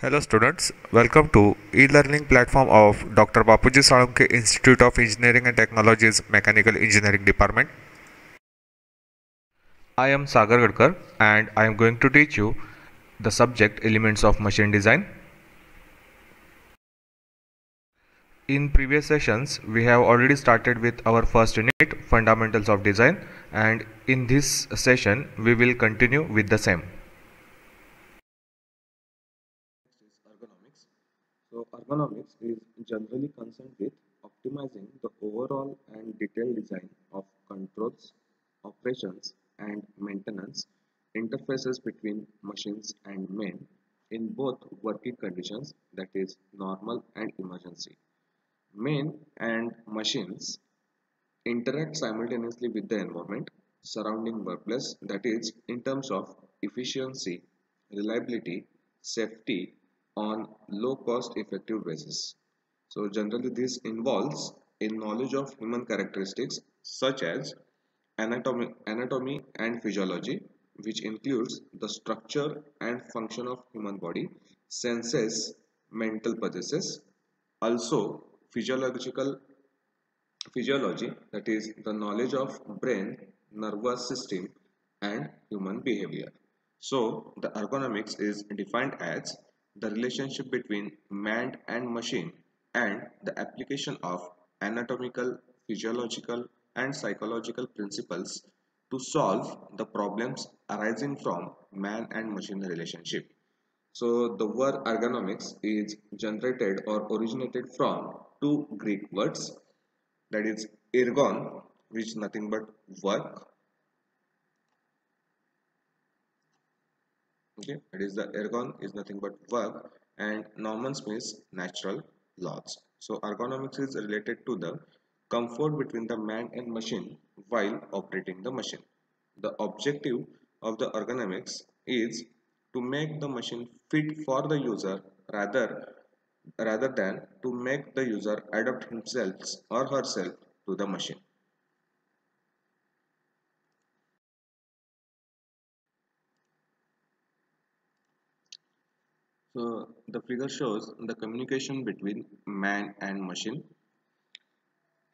Hello students, welcome to e-learning platform of Dr. Bapuji Salunke Institute of Engineering and Technology's Mechanical Engineering Department. I am Sagar Gadkar and I am going to teach you the subject Elements of Machine Design. In previous sessions, we have already started with our first unit, Fundamentals of Design, and in this session, we will continue with the same. Next is ergonomics. So ergonomics is generally concerned with optimizing the overall and detailed design of controls, operations and maintenance interfaces between machines and men in both working conditions, that is normal and emergency. Men and machines interact simultaneously with the environment surrounding workplace, that is in terms of efficiency, reliability, safety on low cost effective basis. So generally this involves a knowledge of human characteristics such as anatomy and physiology, which includes the structure and function of human body, senses, mental processes, also physiological physiology, that is the knowledge of brain, nervous system and human behavior. So the ergonomics is defined as the relationship between man and machine and the application of anatomical, physiological and psychological principles to solve the problems arising from man and machine relationship. So the word ergonomics is generated or originated from two Greek words, that is ergon, which is nothing but work. Okay, that is the ergon is nothing but work, and normans means natural laws. So ergonomics is related to the comfort between the man and machine while operating the machine. The objective of the ergonomics is to make the machine fit for the user rather rather than to make the user adapt himself or herself to the machine. So the figure shows the communication between man and machine.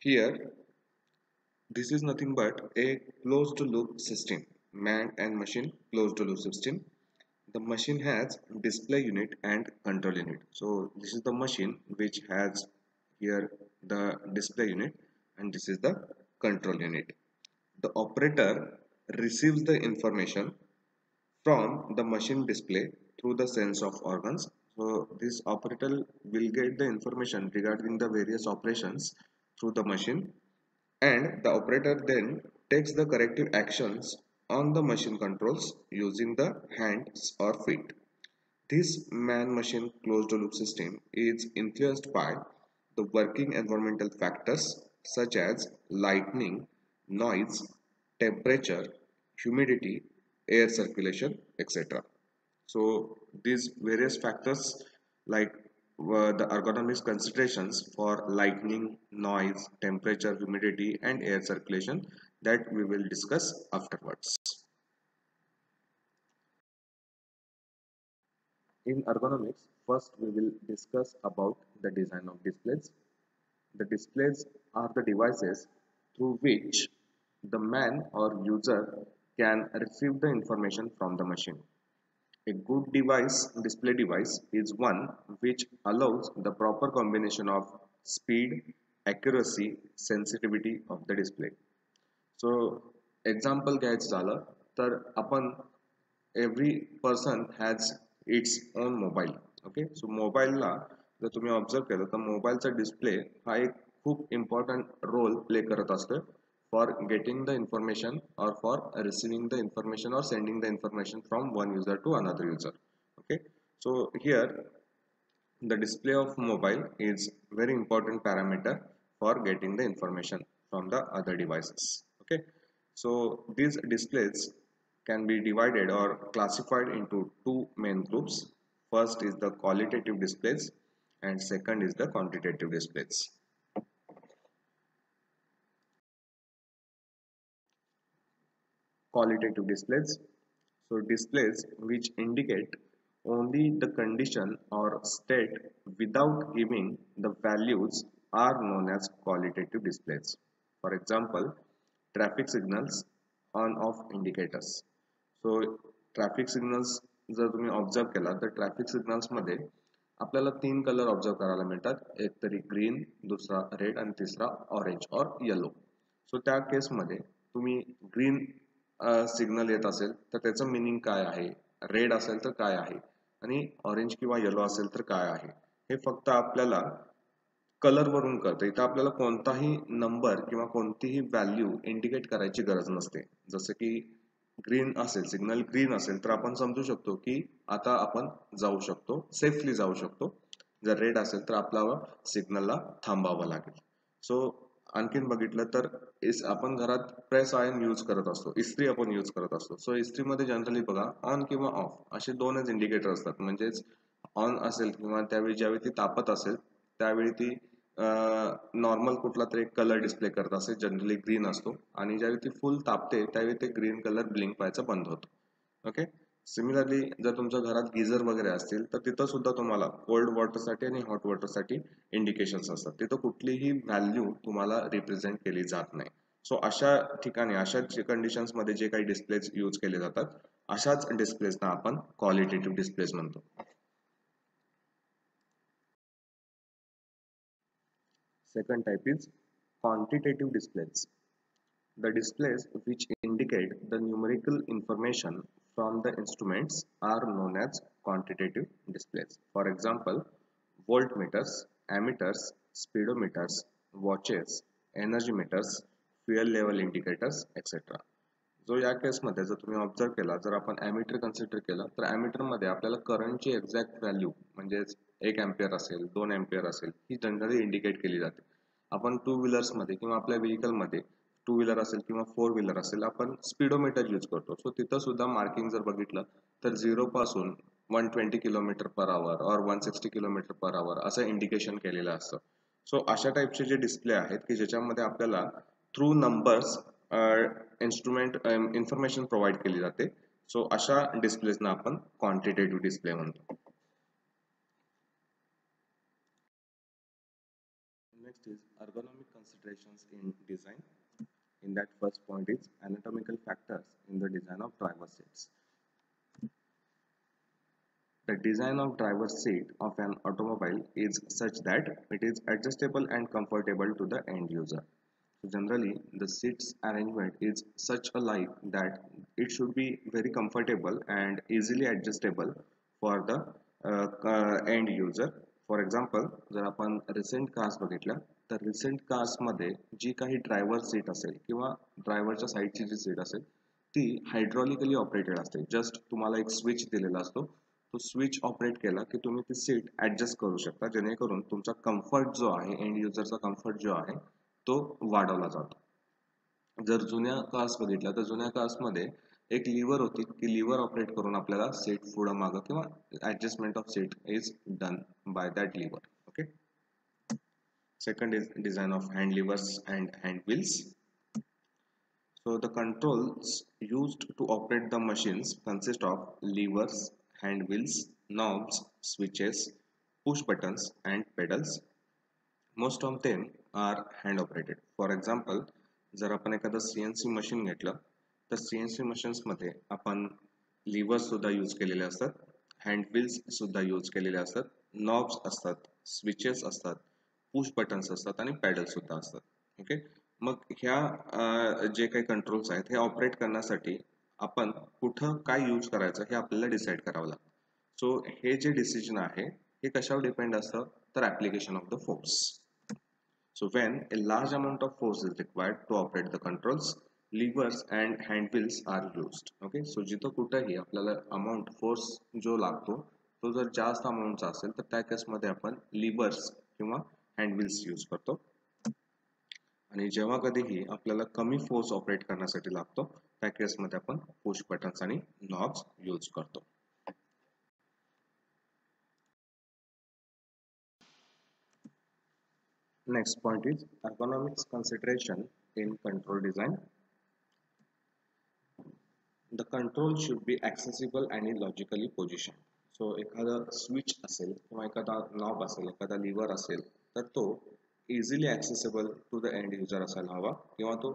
Here, this is nothing but a closed loop system. Man and machine closed loop system. The machine has display unit and control unit. So this is the machine which has here the display unit, and this is the control unit. The operator receives the information from the machine display through the sense of organs. So this operator will get the information regarding the various operations through the machine, and the operator then takes the corrective actions on the machine controls using the hands or feet. This man-machine closed-loop system is influenced by the working environmental factors such as lighting, noise, temperature, humidity, air circulation, etc. So these various factors like the ergonomics considerations for lighting, noise, temperature, humidity and air circulation that we will discuss afterwards. In ergonomics, first we will discuss about the design of displays. The displays are the devices through which the man or user can receive the information from the machine. A good display device is one which allows the proper combination of speed, accuracy, sensitivity of the display. So example घ्यायचं झालं तर आपण every person has its own mobile. Okay, so मोबाईलला जर तुम्ही observe केलं तर मोबाईलचा डिस्प्ले हा एक खूप इम्पॉर्टंट रोल प्ले करत असतो फॉर गेटिंग द इन्फॉर्मेशन और फॉर रिसिविंग द इन्फॉर्मेशन और sending the information from one user to another user. Okay, so here the display of mobile is very important parameter for getting the information from the other devices. Okay, so these displays can be divided or classified into two main groups. First is the qualitative displays and second is the quantitative displays. Qualitative displays, so displays which indicate Only the condition or state without giving the values are known as qualitative displays. For example, traffic signals, on off indicators. So traffic signals जर तुम्ही observe केला तर traffic signals मध्ये आपल्याला तीन colour observe करायला मिळतात, एक तरी ग्रीन, दुसरा रेड आणि तिसरा ऑरेंज और येलो. सो त्या केसमध्ये तुम्ही ग्रीन सिग्नल येत असेल तर त्याचं मिनिंग काय आहे, रेड असेल तर काय आहे आणि ऑरेंज किंवा येलो असेल तर काय आहे, हे फक्त आपल्याला कलर वरून कळतं. इथं आपल्याला कोणताही नंबर किंवा कोणतीही व्हॅल्यू इंडिकेट करायची गरज नसते. जसं की ग्रीन असेल, सिग्नल ग्रीन असेल तर आपण समजू शकतो की आता आपण जाऊ शकतो, सेफली जाऊ शकतो. जर रेड असेल तर आपल्याला सिग्नलला थांबावं लागेल. सो आणखीन बघितलं तर आपण घरात प्रेस आयर्न यूज करत असतो, इस्त्री आपण यूज करत असतो. सो इस्त्रीमध्ये जनरली बघा ऑन किंवा ऑफ असे दोनच इंडिकेटर असतात. म्हणजेच ऑन असेल किंवा त्यावेळी ज्यावेळी ती तापत असेल त्यावेळी ती नॉर्मल कुठला तरी एक कलर डिस्प्ले करत असेल, जनरली ग्रीन असतो, आणि ज्यावेळी ती फुल तापते त्यावेळी ते ग्रीन कलर ब्लिंक व्हायचं बंद होतं. ओके. सिमिलरली जर तुमच्या घरात गिझर वगैरे असतील तर तिथं सुद्धा तुम्हाला कोल्ड वॉटरसाठी आणि हॉट वॉटरसाठी इंडिकेशन्स असतात. तिथं कुठलीही व्हॅल्यू तुम्हाला रिप्रेझेंट केली जात नाही. सो अशा ठिकाणी अशा कंडिशन्स मध्ये जे काही डिस्प्लेज यूज केले जातात अशाच डिस्प्लेजना आपण क्वालिटेटिव्ह डिस्प्लेज म्हणतो. Second type is quantitative displays. The displays which indicate the numerical information from the instruments are known as quantitative displays. For example, voltmeters, ammeters, speedometers, watches, energy meters, fuel level indicators, etc. जो या केसमध्ये जर तुम्ही observe केला, जर आपण ammeter consider केला तर ॲमीटरमध्ये आपल्याला करंटची एक्झॅक्ट व्हॅल्यू म्हणजेच 1 अँपियर असेल, 2 अँपियर असेल, ही जनरली इंडिकेट केली जाते. आपण टू व्हीलर्समध्ये किंवा आपल्या व्हेकलमध्ये टू व्हीलर असेल किंवा फोर व्हीलर असेल आपण स्पीडोमीटर यूज करतो. सो तिथं सुद्धा मार्किंग जर बघितलं तर 0 पासून 120 किलोमीटर पर आवर और 160 किलोमीटर पर आवर असं इंडिकेशन केलेलं असतं. सो अशा टाईपचे जे डिस्प्ले आहेत की ज्याच्यामध्ये आपल्याला through numbers instrument information provide केली जाते. सो अशा डिस्प्लेजना आपण क्वांटिटेटिव्ह डिस्प्ले म्हणतो. Next is ergonomic considerations in design. In that first point is anatomical factors in the design of driver seats. The design of driver's seat of an automobile is such that it is adjustable and comfortable to the end user. So generally, the seats arrangement is such alike that it should be very comfortable and easily adjustable for the end user. For example जर आपण recent cars बघितल्या तर recent कार्समध्ये जी काही driver seat असेल किंवा ड्रायव्हरच्या साईडची जी seat असेल ती हायड्रॉलिकली operated असते. जस्ट तुम्हाला एक स्विच दिलेला असतो, तो स्विच ऑपरेट केला की तुम्ही ती सीट ऍडजस्ट करू शकता, जेणेकरून तुमचा कम्फर्ट जो आहे, एंड युजरचा कम्फर्ट जो आहे तो वाढवला जातो. जर जुन्या कार्स बघितल्या तर जुन्या कार्समध्ये एक लिव्हर होती की लिव्हर ऑपरेट करून आपल्याला सीट पुढं मागं किंवा adjustment of seat is done by that lever. Okay. Second is design of hand levers and hand wheels. So the controls used to operate the machines consist of levers, hand wheels, knobs, switches, push buttons and pedals. Most of them are hand operated. For example, जर आपण एखादं CNC machine घेतलं तर CNC machines मध्ये आपण livers सुद्धा use केलेले असतात, हँड व्हील्स सुद्धा यूज केलेले असतात, नॉब्स असतात, स्विचेस असतात, पुश बटन्स असतात आणि पॅडल सुद्धा असतात. ओके. मग ह्या जे काही कंट्रोल्स आहेत हे ऑपरेट करण्यासाठी आपण कुठं काय यूज करायचं हे आपल्याला डिसाईड करावं लागतं. सो हे जे डिसिजन आहे हे कशावर डिपेंड असतं तर application of the force. So when a large amount of force is required to operate the controls, levers and hand wheels are used. Okay, so जिथं कुठेही आपल्याला अमाउंट फोर्स जो लागतो तो जर जास्त अमाउंटचा असेल तर त्या केसमध्ये आपण लिव्हर्स किंवा हँड व्हील्स यूज करतो, आणि जेव्हा कधीही आपल्याला कमी फोर्स ऑपरेट करण्यासाठी लागतो त्या केसमध्ये आपण पुश बटन्स आणि नॉब्स यूज करतो. Next point is ergonomics consideration in control design. The control should be accessible and logically positioned. सो एखादा स्विच असेल किंवा एखादा नॉब असेल, एखादा लिव्हर असेल, तर तो easily accessible to the end user असायला हवा किंवा तो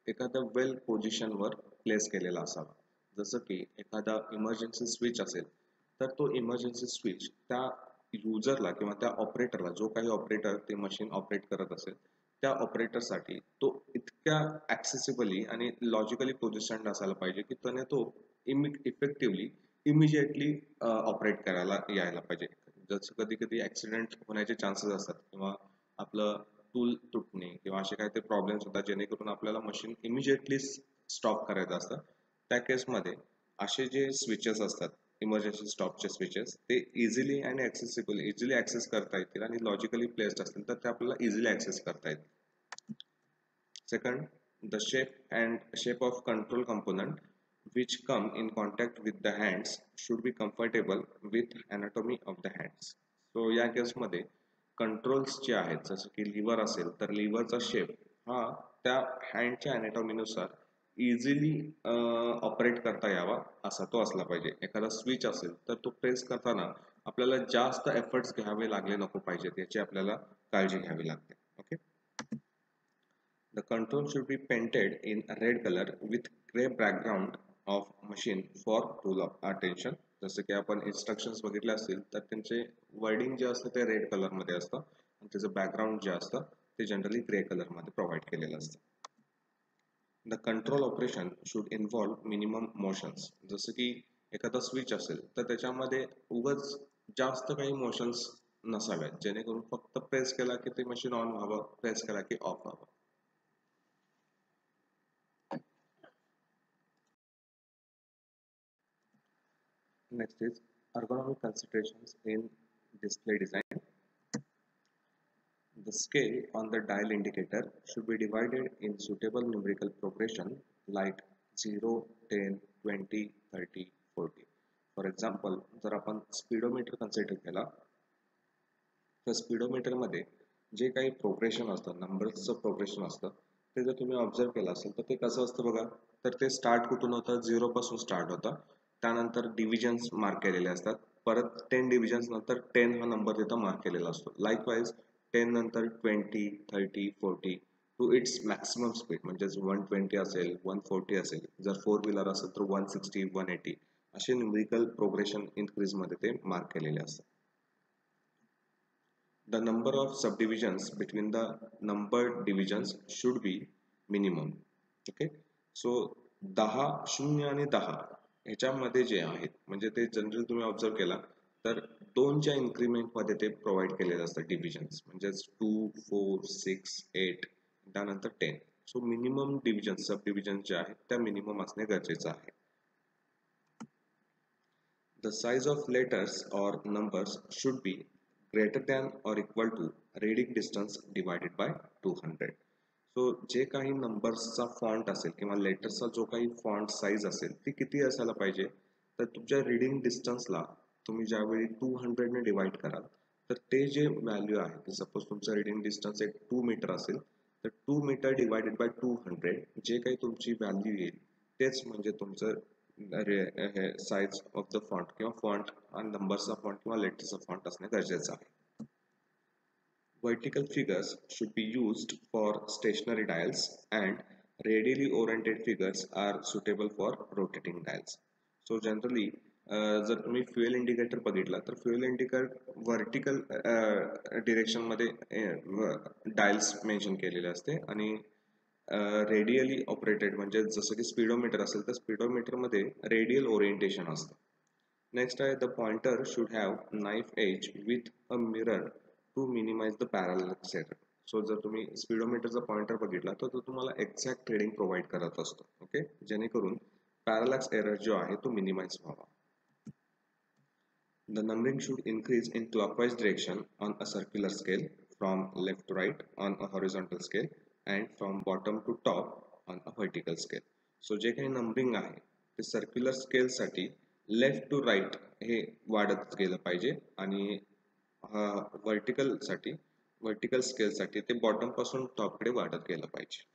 एखाद्या वेल पोझिशनवर प्लेस केलेला असावा. जसं की एखादा इमर्जन्सी स्विच असेल तर तो इमर्जन्सी स्विच त्या युजरला किंवा त्या ऑपरेटरला, जो काही ऑपरेटर ते मशीन ऑपरेट करत असेल त्या ऑपरेटरसाठी तो इतक्या ॲक्सेसिबली आणि लॉजिकली पोझिशन्ड असायला पाहिजे की त्याने तो इफेक्टिव्हली इमिजिएटली ऑपरेट करायला यायला पाहिजे. जसं कधी कधी ॲक्सिडेंट होण्याचे चान्सेस असतात किंवा आपलं टूल तुटणे किंवा असे काहीतरी प्रॉब्लेम्स होतात जेणेकरून आपल्याला मशीन इमिजिएटली स्टॉप करायचं असतं. त्या केसमध्ये असे जे स्विचेस असतात, इमर्जन्सी स्टॉपचे स्विचेस, ते इझिली आणि इझिली ॲक्सेस करता येतील आणि लॉजिकली प्लेस्ड असतील तर ते आपल्याला इझिली ॲक्सेस करता येतील. Second, the shape of control component which come in contact with the hands should be compatible with anatomy of the hands. So या केसमध्ये कंट्रोल्स जे आहेत, जसं की लिव्हर असेल तर लिव्हरचा शेप हा त्या हँडच्या अॅनाटॉमीनुसार इझिली ऑपरेट करता यावा असा तो असला पाहिजे. एखादा स्विच असेल तर तो प्रेस करताना आपल्याला जास्त एफर्ट्स घ्यावे लागले नको पाहिजेत याची आपल्याला काळजी घ्यावी लागते. Okay. The control should be painted in a red color with gray background of machine for rule of attention. जसं की आपण इन्स्ट्रक्शन्स बघितले असतील तर त्यांचे वर्डिंग जे असतं ते रेड कलर मध्ये असतं आणि त्याचं बॅकग्राऊंड जे असतं ते जनरली ग्रे कलर मध्ये प्रोव्हाइड केलेलं असतं. The control operation should involve minimum motions. जसं की एखादा स्विच असेल तर त्याच्यामध्ये उगाच जास्त काही मोशन्स नसाव्यात जेणेकरून फक्त प्रेस केला की ते मशीन ऑन व्हावं, प्रेस केला की ऑफ व्हावं. Next is ergonomic considerations in display design. The scale on the dial indicator should be divided in suitable numerical progression like 0, 10, 20, 30, 40. For example, जर आपण स्पीडोमीटर कन्सिडर केला तर स्पीडोमीटरमध्ये जे काही प्रोग्रेशन असतं, नंबर्सचं प्रोग्रेशन असतं, ते जर तुम्ही ऑब्झर्व केलं असेल तर ते कसं असतं बघा. तर ते स्टार्ट कुठून होतं, 0 पासून स्टार्ट होतं. त्यानंतर डिव्हिजन्स मार्क केलेले असतात. परत 10 डिव्हिजन्स नंतर 10 हा नंबर तिथं मार्क केलेला असतो. लाईकवाईज 10 नंतर 20, 30, 40 टू इट्स मॅक्सिमम स्पीड, म्हणजेच 120 असेल, 140 असेल, जर 4 व्हीलर असेल तर 160, 180 असे न्यूमरिकल प्रोग्रेशन इंक्रीजमध्ये ते मार्क केलेले असतात. The number of subdivisions between the numbered divisions should be minimum. Okay, so 10, 0 आणि 10 ह्याच्यामध्ये जे आहेत म्हणजे ते जनरल तुम्ही ऑब्झर्व केला तर 2च्या इन्क्रीमेंटमध्ये ते प्रोव्हाइड केलेलं असतं डिव्हिजन्स, म्हणजेच 2, 4, 6, 8 त्यानंतर 10. सो मिनिमम डिव्हिजन, सब डिव्हिजन जे आहेत त्या मिनिमम असणे गरजेचं आहे. The size of letters or numbers should be greater than or equal to reading distance divided by 200. सो जे काही नंबर्सचा फॉन्ट असेल किंवा लेटर्सचा जो काही फॉन्ट साईज असेल ती किती असायला पाहिजे, तर तुमच्या रीडिंग डिस्टन्सला तुम्ही ज्यावेळी 200ने डिवाइड कराल तर ते जे व्हॅल्यू आहे, सपोज तुमचं रीडिंग डिस्टन्स एक 2 मीटर असेल तर 2 मीटर डिवायडेड बाय 200 जे काही तुमची व्हॅल्यू येईल तेच म्हणजे तुमचं साइज ऑफ द फॉन्ट किंवा फॉन्ट आणि नंबरचा फॉन्ट किंवा लेटरचा फॉन्ट असणे गरजेचं आहे. Vertical figures should be used for stationary dials and radially oriented figures are suitable for rotating dials. So generally जर तुम्ही फ्युएल इंडिकेटर बघितला तर फ्युएल इंडिकेटर व्हर्टिकल डिरेक्शन मध्ये डायल्स मेन्शन केलेले असते आणि रेडियली ऑपरेटेड म्हणजे जसं की स्पीडोमीटर असेल तर स्पीडोमीटर मध्ये रेडियल ओरिएंटेशन असतं. नेक्स्ट आहे the pointer should have knife edge with a mirror to minimise the parallax error. So जर तुम्ही स्पीडोमीटरचा पॉइंटर बघितला तर तो तुम्हाला एक्झॅक्ट रीडिंग प्रोव्हाइड करत असतो. ओके, जेणेकरून पॅरलॅक्स एरर जो आहे तो मिनिमाइज व्हावा. The numbering should increase in clockwise direction on a circular scale, from left to right on a horizontal scale, and from bottom to top on a vertical scale. So जे काही numbering आहे ते circular scale साठी left to right हे वाढत गेलं पाहिजे आणि vertical scale साठी ते बॉटम पासून टॉप कडे वाढत गेलं पाहिजे.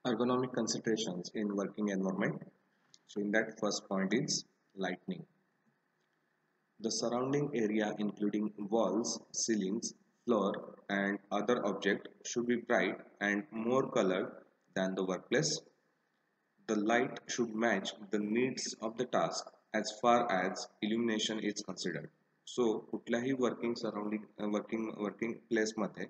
ergonomic considerations in working environment. So in that, first point is lighting. The surrounding area including walls, ceilings, floor and other objects should be bright and more colored than the workplace. The light should match the needs of the task as far as illumination is considered. So कुठल्याही working प्लेसमध्ये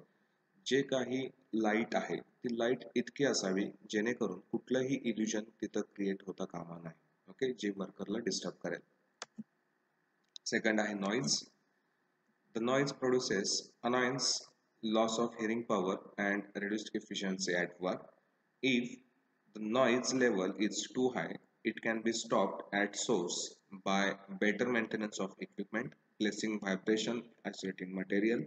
जे काही light आहे ती light इतकी असावी जेणेकरून कुठलंही illusion तिथं create होता कामा नाही. ओके, जे वर्करला डिस्टर्ब करेल. सेकंड आहे noise. The noise produces annoyance, loss of hearing power, and reduced efficiency at work. If the noise level is too high, it can be stopped at source by better maintenance of equipment, placing vibration isolating material,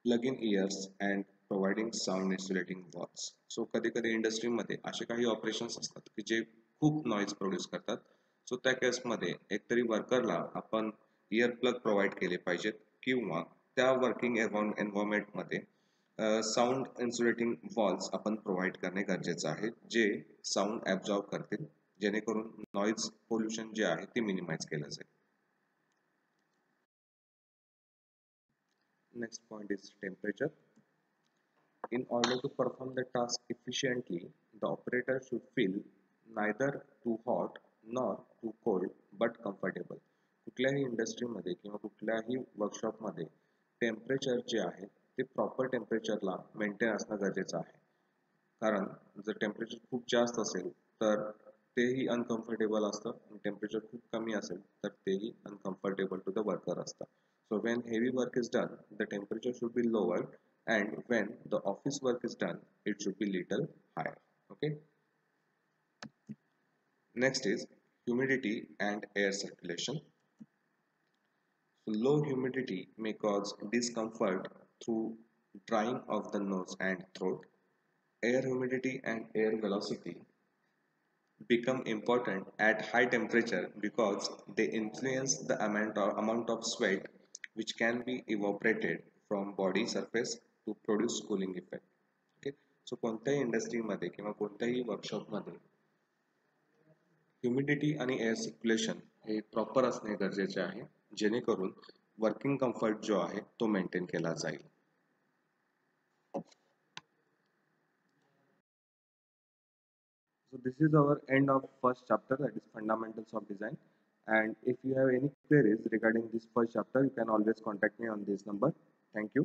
plug-in ears, and providing sound insulating walls. So कधी कधी इंडस्ट्रीमध्ये असे काही operations असतात की जे खूप noise produce करतात. सो त्या केसमध्ये एकतरी वर्करला आपण इयर प्लग प्रोव्हाइड केले पाहिजेत किंवा त्या वर्किंग एन्व्हायरमेंटमध्ये साऊंड इन्सुलेटिंग वॉल्स आपण प्रोव्हाइड करणे गरजेचं आहे जे साऊंड ॲब्झॉर्ब करतील जेणेकरून नॉइज पोल्युशन जे आहे ते मिनिमाइज केलं जाईल. Next point is temperature. In order to perform the task efficiently, the operator should feel neither too hot nor too cold but comfortable. कुठल्याही इंडस्ट्रीमध्ये किंवा कुठल्याही वर्कशॉपमध्ये टेम्परेचर जे आहे ते प्रॉपर टेम्परेचरला मेंटेन असणं गरजेचं आहे. कारण जर टेम्परेचर खूप जास्त असेल तर तेही अनकम्फर्टेबल असतं आणि टेम्परेचर खूप कमी असेल तर तेही अनकम्फर्टेबल टू द वर्कर असतं. So when heavy work is done, the temperature should be lower, and when the office work is done, it should be little higher. Okay. Next is humidity and air circulation. So low humidity may cause discomfort through drying of the nose and throat. Air humidity and air velocity become important at high temperature because they influence the amount of sweat which can be evaporated from body surface to produce cooling effect. Okay, so कोणत्याही इंडस्ट्रीमध्ये किंवा कोणत्याही वर्कशॉपमध्ये humidity आणि air circulation हे proper असणे गरजेचे आहे जेणेकरून working comfort जो आहे तो मेंटेन केला जाईल. So this is our end of first chapter, that is fundamentals of design. And if you have any queries regarding this first chapter, you can always contact me on this number. Thank you.